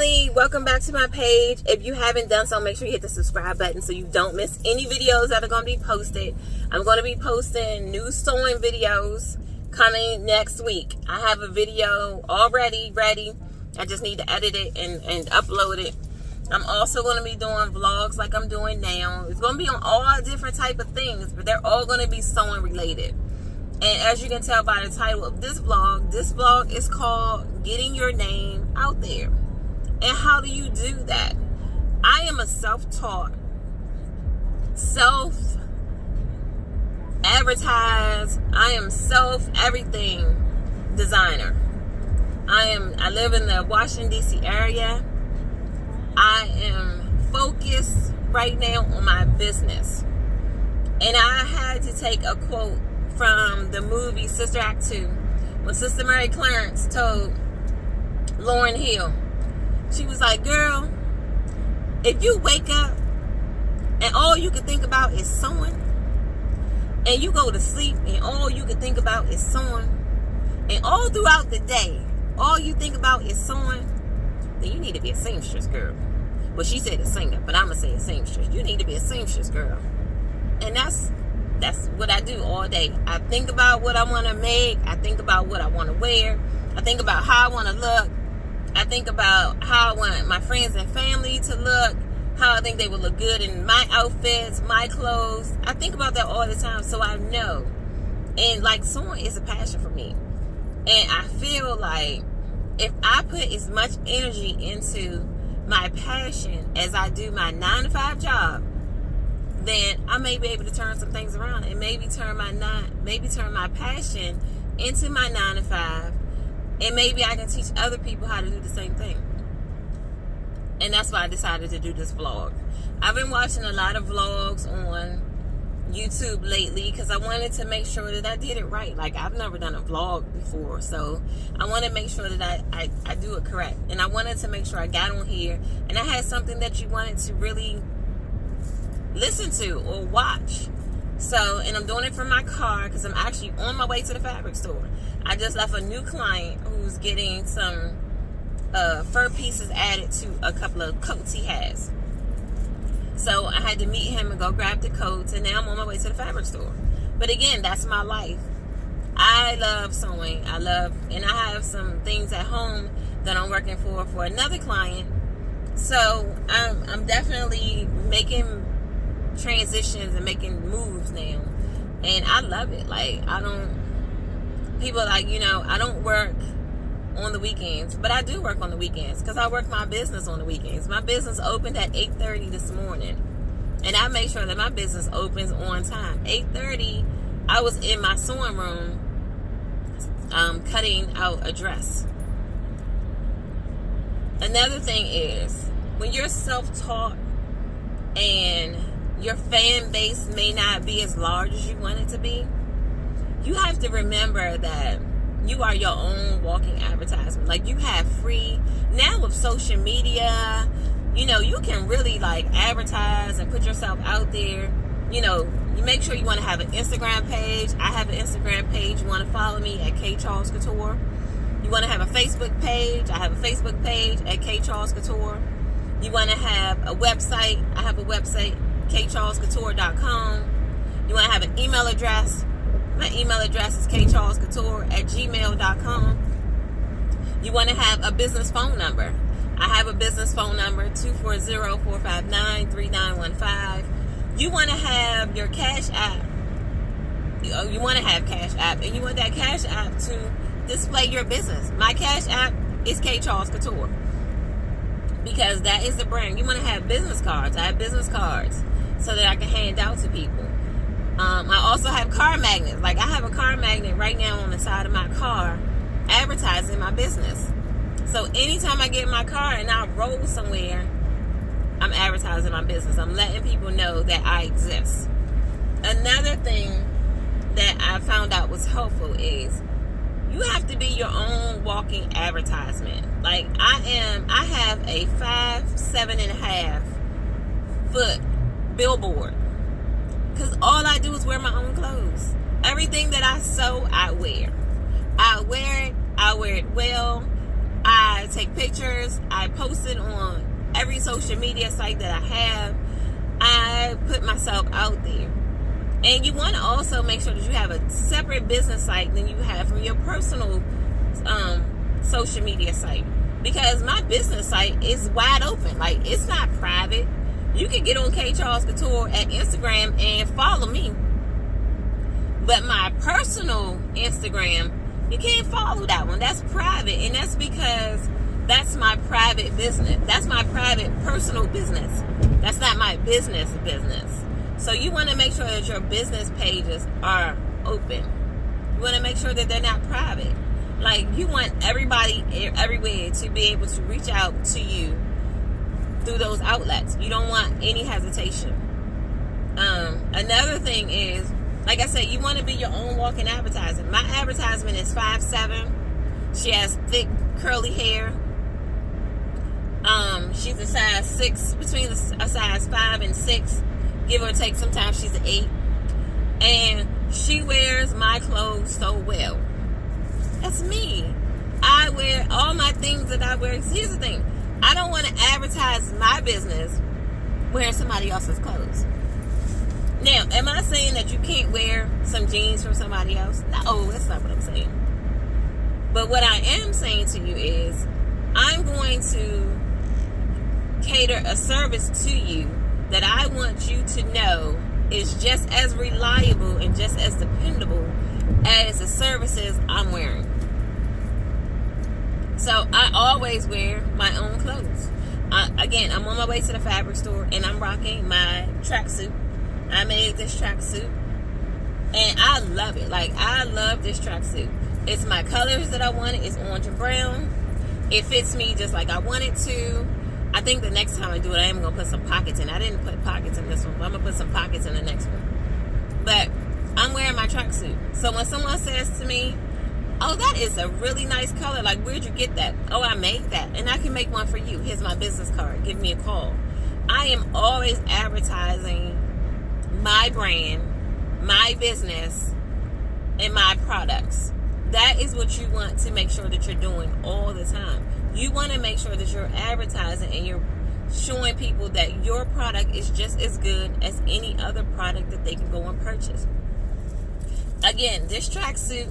family, welcome back to my page. If you haven't done so, make sure you hit the subscribe button so you don't miss any videos that are going to be posted. I'm going to be posting new sewing videos coming next week. I have a video already ready. I just need to edit it and upload it. I'm also going to be doing vlogs like I'm doing now. It's going to be on all different type of things, but they're all going to be sewing related. And as you can tell by the title of this vlog is called Getting Your Name Out There. And how do you do that? I am a self-taught, self-advertised, I am self-everything designer. I live in the Washington, D.C. area. I am focused right now on my business. And I had to take a quote from the movie Sister Act 2 when Sister Mary Clarence told Lauryn Hill, she was like, girl, if you wake up and all you can think about is sewing, and you go to sleep and all you can think about is sewing, and all throughout the day all you think about is sewing, then you need to be a seamstress, girl. Well, she said a singer, but I'm gonna say a seamstress. You need to be a seamstress, girl. And that's what I do all day. I think about what I want to make. I think about what I want to wear. I think about how I want to look. I think about how I want my friends and family to look, how I think they would look good in my outfits, my clothes. I think about that all the time, so I know. And like, sewing is a passion for me. And I feel like if I put as much energy into my passion as I do my 9-to-5 job, then I may be able to turn some things around and maybe turn my passion into my 9-to-5, and maybe I can teach other people how to do the same thing. And that's why I decided to do this vlog. I've been watching a lot of vlogs on YouTube lately because I wanted to make sure that I did it right. Like, I've never done a vlog before, so I want to make sure that I do it correct. And I wanted to make sure I got on here and I had something that you wanted to really listen to or watch. So, and I'm doing it from my car because I'm actually on my way to the fabric store. I just left a new client who's getting some fur pieces added to a couple of coats he has. So I had to meet him and go grab the coats, and now I'm on my way to the fabric store. But again, that's my life. I love sewing. And I have some things at home that I'm working for another client. So I'm definitely making transitions and making moves now, and I love it. Like, people are like, I don't work on the weekends, but I do work on the weekends because I work my business on the weekends. My business opened at 8:30 this morning, and I make sure that my business opens on time. 8:30, I was in my sewing room cutting out a dress. Another thing is, when you're self-taught and your fan base may not be as large as you want it to be, you have to remember that you are your own walking advertisement. Like, you have free, now with social media, you can really like advertise and put yourself out there. You make sure you want to have an Instagram page. I have an Instagram page. You want to follow me at K Charles Couture. You want to have a Facebook page. I have a Facebook page at K Charles Couture. You want to have a website. I have a website, kcharlescouture.com. You want to have an email address. My email address is kcharlescouture@gmail.com. You want to have a business phone number. I have a business phone number, 240-459-3915. You want to have your Cash App. You want to have Cash App, and you want that Cash App to display your business. My Cash App is K Charles Couture, because that is the brand. You want to have business cards. I have business cards so that I can hand out to people. I also have car magnets. Like, I have a car magnet right now on the side of my car advertising my business. So anytime I get in my car and I roll somewhere, I'm advertising my business. I'm letting people know that I exist. Another thing that I found out was helpful is you have to be your own walking advertisement. Like, I have a 7.5 foot billboard, because all I do is wear my own clothes. Everything that I sew, I wear. I wear it well. I take pictures. I post it on every social media site that I have. I put myself out there. And you want to also make sure that you have a separate business site than you have from your personal social media site. Because my business site is wide open. Like, it's not private. You can get on K. Charles Couture at Instagram and follow me. But my personal Instagram, you can't follow that one. That's private. And that's because that's my private business. That's my private personal business. That's not my business. So you want to make sure that your business pages are open. You want to make sure that they're not private. Like, you want everybody everywhere to be able to reach out to you through those outlets. You don't want any hesitation. Another thing is, like I said, you want to be your own walking advertising. My advertisement is 5'7". She has thick curly hair. She's a size 6, between a size 5 and 6, give or take. Sometimes she's an 8, and she wears my clothes so well. That's me. I wear all my things that I wear. Here's the thing: I don't want to advertise my business wearing somebody else's clothes. Now, am I saying that you can't wear some jeans from somebody else? No, that's not what I'm saying. But what I am saying to you is, I'm going to cater a service to you that I want you to know is just as reliable and just as dependable as the services I'm wearing. So I always wear my own clothes. Again, I'm on my way to the fabric store and I'm rocking my tracksuit. I made this tracksuit and I love it. Like, I love this tracksuit. It's my colors that I wanted. It's orange and brown. It fits me just like I want it to. I think the next time I do it, I am going to put some pockets in. I didn't put pockets in this one, but I'm going to put some pockets in the next one. But I'm wearing my tracksuit. So when someone says to me, oh, that is a really nice color, like, where'd you get that? Oh, I made that. And I can make one for you. Here's my business card. Give me a call. I am always advertising my brand, my business, and my products. That is what you want to make sure that you're doing all the time. You want to make sure that you're advertising and you're showing people that your product is just as good as any other product that they can go and purchase. Again, this tracksuit,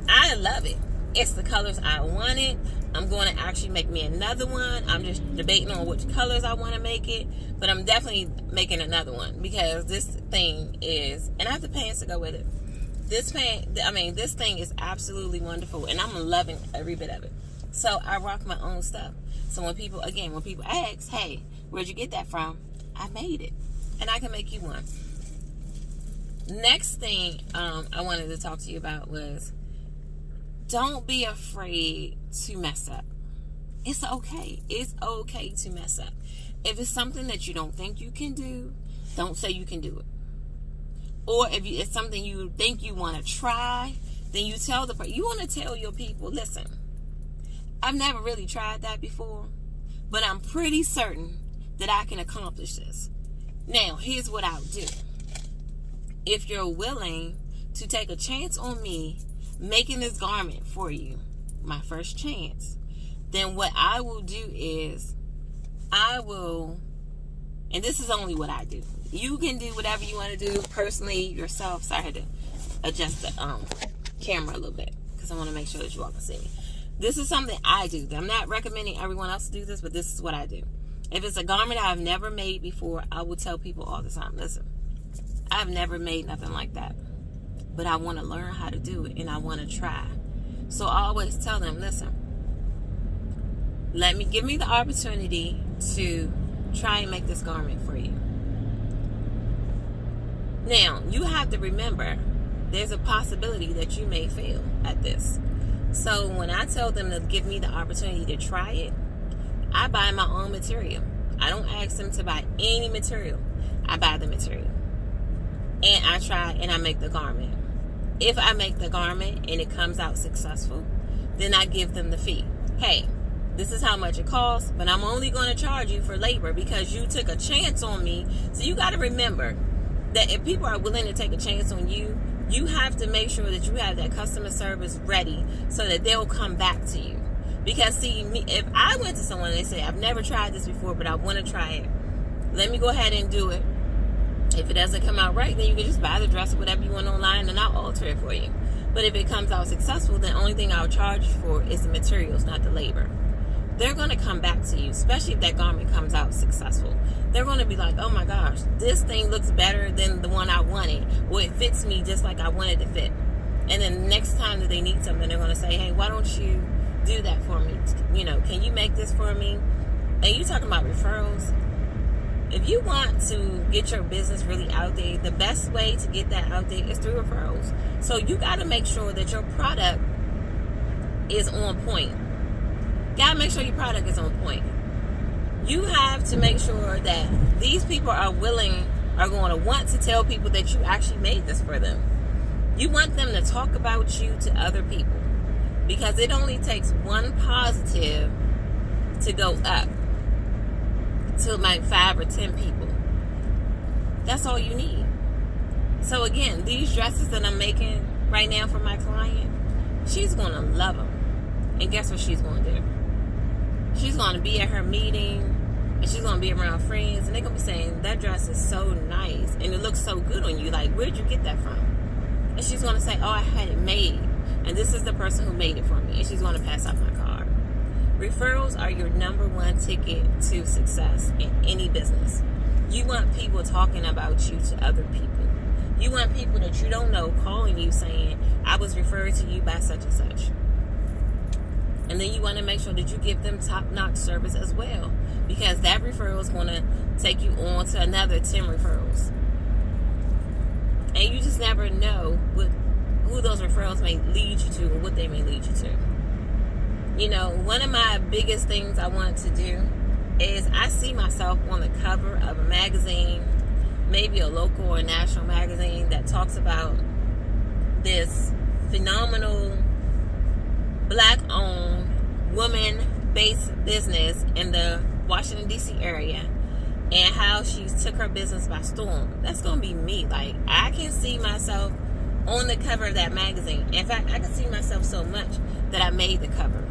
I love it. It's the colors I wanted. I'm going to actually make me another one. I'm just debating on which colors I want to make it, but I'm definitely making another one because this thing is, and I have the pants to go with it. This thing is absolutely wonderful, and I'm loving every bit of it. So I rock my own stuff. So when people ask, hey, where'd you get that from? I made it, and I can make you one. Next thing I wanted to talk to you about was, don't be afraid to mess up. It's okay. It's okay to mess up. If it's something that you don't think you can do, don't say you can do it. Or if it's something you think you want to try, then you tell you want to tell your people, listen, I've never really tried that before, but I'm pretty certain that I can accomplish this. Now, here's what I'll do. If you're willing to take a chance on me making this garment for you, my first chance, then what I will do is and this is only what I do. You can do whatever you want to do personally yourself. So I had to adjust the camera a little bit because I want to make sure that you all can see me. This is something I do. I'm not recommending everyone else to do this, but this is what I do. If it's a garment I've never made before, I will tell people all the time, listen, I've never made nothing like that, but I want to learn how to do it and I want to try. So I always tell them, listen, give me the opportunity to try and make this garment for you. Now, you have to remember, there's a possibility that you may fail at this. So when I tell them to give me the opportunity to try it, I buy my own material. I don't ask them to buy any material. I buy the material. And I try and I make the garment. If I make the garment and it comes out successful, then I give them the fee. Hey, this is how much it costs, but I'm only going to charge you for labor because you took a chance on me. So you got to remember that if people are willing to take a chance on you, you have to make sure that you have that customer service ready so that they'll come back to you. Because see, me, if I went to someone and they say, I've never tried this before, but I want to try it, let me go ahead and do it. If it doesn't come out right, then you can just buy the dress or whatever you want online and I'll alter it for you. But if it comes out successful, then the only thing I'll charge you for is the materials, not the labor. They're going to come back to you, especially if that garment comes out successful. They're going to be like, oh my gosh, this thing looks better than the one I wanted. Well, it fits me just like I wanted to fit. And then the next time that they need something, they're going to say, hey, why don't you do that for me? You know, can you make this for me? And you talking about referrals? If you want to get your business really out there, the best way to get that out there is through referrals. So you got to make sure that your product is on point. Got to make sure your product is on point. You have to make sure that these people are going to want to tell people that you actually made this for them. You want them to talk about you to other people, because it only takes one positive to go up to like 5 or 10 people. That's all you need. So again, these dresses that I'm making right now for my client, she's going to love them. And guess what she's going to do? She's going to be at her meeting and she's going to be around friends and they're going to be saying, that dress is so nice and it looks so good on you. Like, where'd you get that from? And she's going to say, oh, I had it made. And this is the person who made it for me. And she's going to pass out my card. Referrals are your number one ticket to success in any business. You want people talking about you to other people. You want people that you don't know calling you saying, I was referred to you by such and such. And then you want to make sure that you give them top-notch service as well, because that referral is going to take you on to another 10 referrals. And you just never know who those referrals may lead you to or what they may lead you to. You know, one of my biggest things I want to do is I see myself on the cover of a magazine, maybe a local or national magazine that talks about this phenomenal Black-owned, woman-based business in the Washington, D.C. area, and how she took her business by storm. That's going to be me. Like, I can see myself on the cover of that magazine. In fact, I can see myself so much that I made the cover.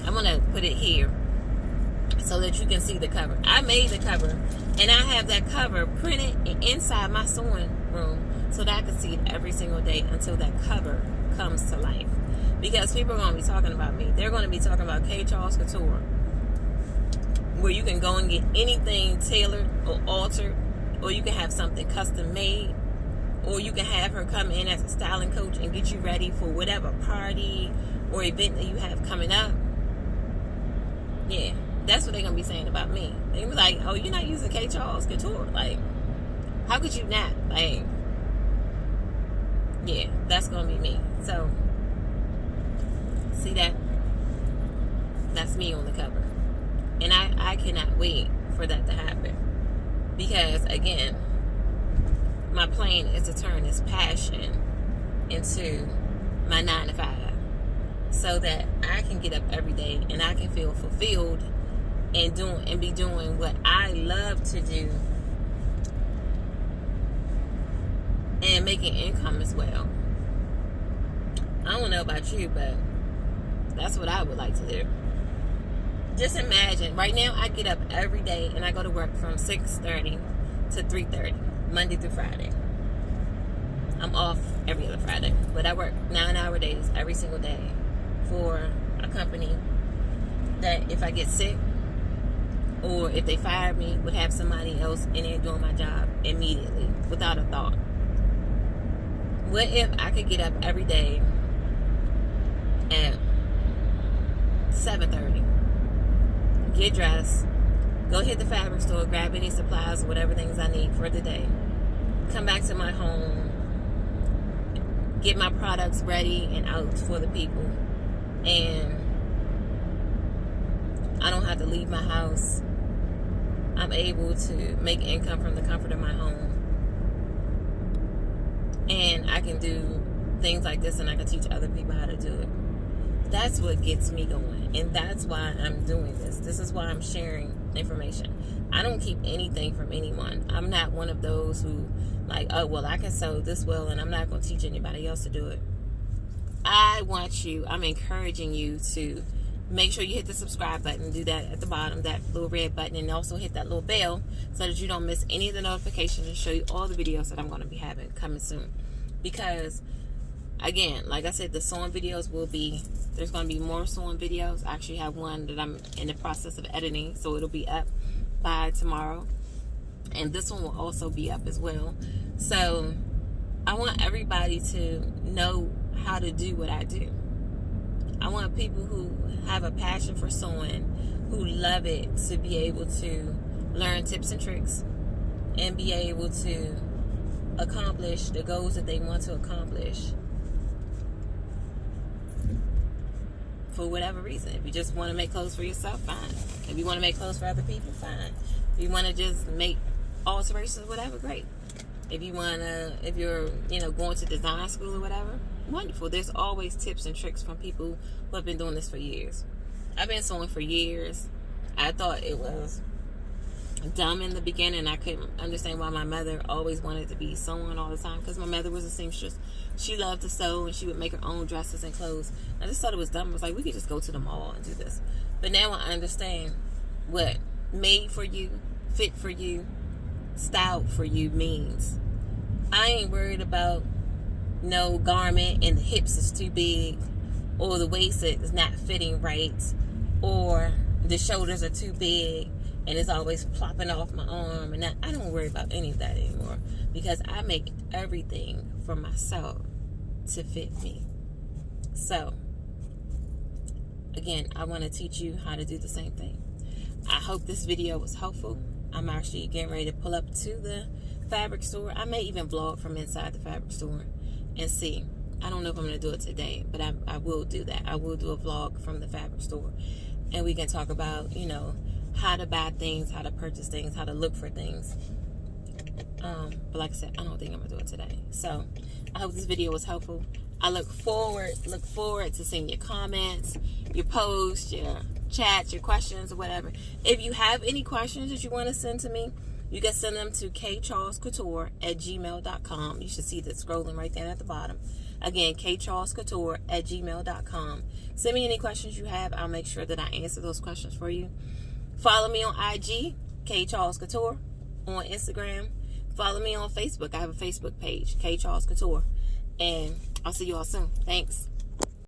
I'm going to put it here so that you can see the cover. I made the cover, and I have that cover printed inside my sewing room so that I can see it every single day until that cover comes to life. Because people are going to be talking about me. They're going to be talking about K. Charles Couture, where you can go and get anything tailored or altered, or you can have something custom made, or you can have her come in as a styling coach and get you ready for whatever party or event that you have coming up. Yeah, that's what they're going to be saying about me. They're going to be like, oh, you're not using K. Charles Couture. Like, how could you not? Like, yeah, that's going to be me. So, see that? That's me on the cover. And I cannot wait for that to happen. Because, again, my plan is to turn this passion into my 9 to 5. So that I can get up every day and I can feel fulfilled and be doing what I love to do and making income as well. I don't know about you, but that's what I would like to do. Just imagine, right now I get up every day and I go to work from 6:30 to 3:30, Monday through Friday. I'm off every other Friday, but I work 9-hour days every single day for a company that if I get sick or if they fire me, would have somebody else in there doing my job immediately without a thought. What if I could get up every day at 7:30, get dressed, go hit the fabric store, grab any supplies or whatever things I need for the day, come back to my home, get my products ready and out for the people, and I don't have to leave my house. I'm able to make income from the comfort of my home, and I can do things like this and I can teach other people how to do it. That's what gets me going, and that's why I'm doing this. This is why I'm sharing information. I don't keep anything from anyone. I'm not one of those who like, oh, well, I can sew this well and I'm not going to teach anybody else to do it. I'm encouraging you to make sure you hit the subscribe button. Do that at the bottom, that little red button, and also hit that little bell so that you don't miss any of the notifications and show you all the videos that I'm going to be having coming soon. Because again, like I said, the sewing videos there's going to be more sewing videos. I actually have one that I'm in the process of editing, so it'll be up by tomorrow, and this one will also be up as well. So I want everybody to know how to do what I do. I want people who have a passion for sewing, who love it, to be able to learn tips and tricks and be able to accomplish the goals that they want to accomplish for whatever reason. If you just want to make clothes for yourself, fine. If you want to make clothes for other people, fine. If you want to just make alterations, whatever, great. If you're going to design school or whatever, wonderful. There's always tips and tricks from people who have been doing this for years. I've been sewing for years. I thought it was dumb in the beginning. I couldn't understand why my mother always wanted to be sewing all the time, because my mother was a seamstress. She loved to sew, and she would make her own dresses and clothes. I just thought it was dumb. I was like, we could just go to the mall and do this. But now I understand what made for you, fit for you, styled for you means. I ain't worried about no garment and the hips is too big, or the waist is not fitting right, or the shoulders are too big and it's always plopping off my arm. And I don't worry about any of that anymore, because I make everything for myself to fit me. So again, I want to teach you how to do the same thing. I hope this video was helpful. I'm actually getting ready to pull up to the fabric store. I may even vlog from inside the fabric store and see. I don't know if I'm going to do it today, but I will do that. I will do a vlog from the fabric store, and we can talk about, how to buy things, how to purchase things, how to look for things. But like I said, I don't think I'm going to do it today. So I hope this video was helpful. I look forward to seeing your comments, your posts, your chats, your questions, or whatever. If you have any questions that you want to send to me, you can send them to kcharlescouture@gmail.com. You should see that scrolling right there at the bottom. Again, kcharlescouture@gmail.com. Send me any questions you have. I'll make sure that I answer those questions for you. Follow me on IG, kcharlescouture, on Instagram. Follow me on Facebook. I have a Facebook page, kcharlescouture. And I'll see you all soon. Thanks.